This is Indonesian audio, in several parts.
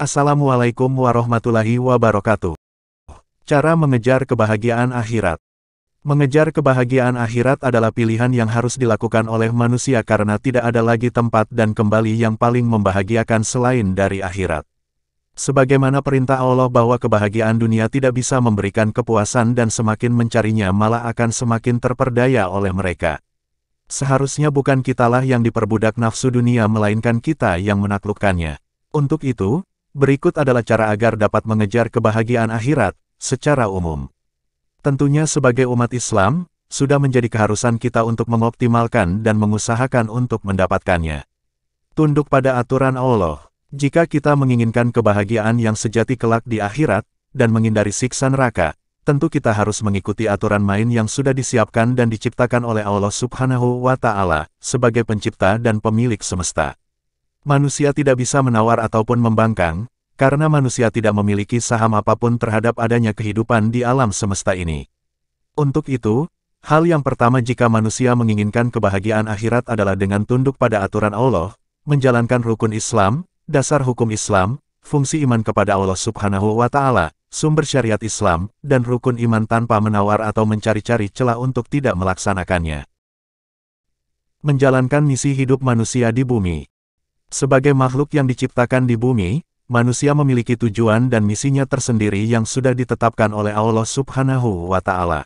Assalamualaikum warahmatullahi wabarakatuh. Cara mengejar kebahagiaan akhirat. Mengejar kebahagiaan akhirat adalah pilihan yang harus dilakukan oleh manusia karena tidak ada lagi tempat dan kembali yang paling membahagiakan selain dari akhirat. Sebagaimana perintah Allah bahwa kebahagiaan dunia tidak bisa memberikan kepuasan dan semakin mencarinya malah akan semakin terperdaya oleh mereka. Seharusnya bukan kitalah yang diperbudak nafsu dunia melainkan kita yang menaklukkannya. Untuk itu, berikut adalah cara agar dapat mengejar kebahagiaan akhirat secara umum. Tentunya sebagai umat Islam, sudah menjadi keharusan kita untuk mengoptimalkan dan mengusahakan untuk mendapatkannya. Tunduk pada aturan Allah. Jika kita menginginkan kebahagiaan yang sejati kelak di akhirat, dan menghindari siksa neraka, tentu kita harus mengikuti aturan main yang sudah disiapkan dan diciptakan oleh Allah Subhanahu wa Ta'ala, sebagai pencipta dan pemilik semesta. Manusia tidak bisa menawar ataupun membangkang, karena manusia tidak memiliki saham apapun terhadap adanya kehidupan di alam semesta ini. Untuk itu, hal yang pertama jika manusia menginginkan kebahagiaan akhirat adalah dengan tunduk pada aturan Allah, menjalankan rukun Islam, dasar hukum Islam, fungsi iman kepada Allah Subhanahu wa Ta'ala, sumber syariat Islam, dan rukun iman tanpa menawar atau mencari-cari celah untuk tidak melaksanakannya. Menjalankan misi hidup manusia di bumi. Sebagai makhluk yang diciptakan di bumi, manusia memiliki tujuan dan misinya tersendiri yang sudah ditetapkan oleh Allah Subhanahu wa Ta'ala.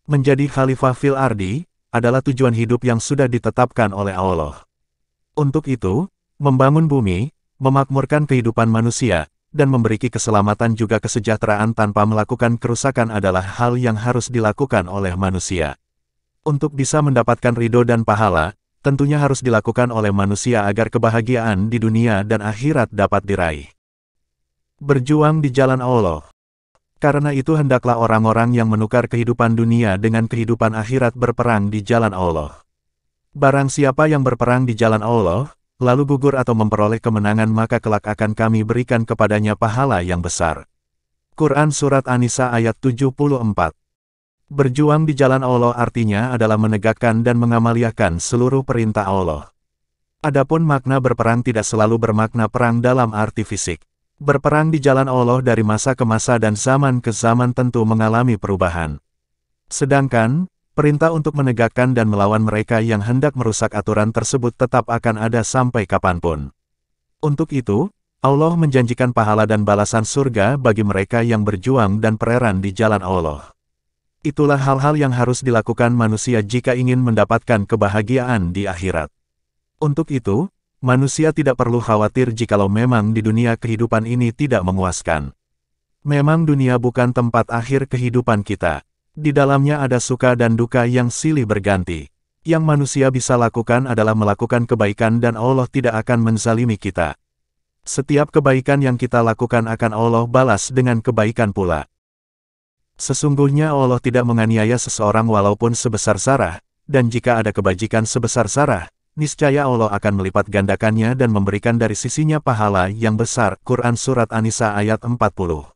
Menjadi khalifah fil ardi adalah tujuan hidup yang sudah ditetapkan oleh Allah. Untuk itu, membangun bumi, memakmurkan kehidupan manusia, dan memberi keselamatan juga kesejahteraan tanpa melakukan kerusakan adalah hal yang harus dilakukan oleh manusia. Untuk bisa mendapatkan ridho dan pahala, tentunya harus dilakukan oleh manusia agar kebahagiaan di dunia dan akhirat dapat diraih. Berjuang di jalan Allah. Karena itu hendaklah orang-orang yang menukar kehidupan dunia dengan kehidupan akhirat berperang di jalan Allah. Barang siapa yang berperang di jalan Allah, lalu gugur atau memperoleh kemenangan maka kelak akan kami berikan kepadanya pahala yang besar. Quran Surat An-Nisa ayat 74. Berjuang di jalan Allah artinya adalah menegakkan dan mengamaliakan seluruh perintah Allah. Adapun makna berperang tidak selalu bermakna perang dalam arti fisik. Berperang di jalan Allah dari masa ke masa dan zaman ke zaman tentu mengalami perubahan. Sedangkan, perintah untuk menegakkan dan melawan mereka yang hendak merusak aturan tersebut tetap akan ada sampai kapanpun. Untuk itu, Allah menjanjikan pahala dan balasan surga bagi mereka yang berjuang dan pereran di jalan Allah. Itulah hal-hal yang harus dilakukan manusia jika ingin mendapatkan kebahagiaan di akhirat. Untuk itu, manusia tidak perlu khawatir jikalau memang di dunia kehidupan ini tidak memuaskan. Memang dunia bukan tempat akhir kehidupan kita. Di dalamnya ada suka dan duka yang silih berganti. Yang manusia bisa lakukan adalah melakukan kebaikan dan Allah tidak akan menzalimi kita. Setiap kebaikan yang kita lakukan akan Allah balas dengan kebaikan pula. Sesungguhnya Allah tidak menganiaya seseorang walaupun sebesar zarah, dan jika ada kebajikan sebesar zarah, niscaya Allah akan melipat gandakannya dan memberikan dari sisinya pahala yang besar. Quran Surat An-Nisa ayat 40.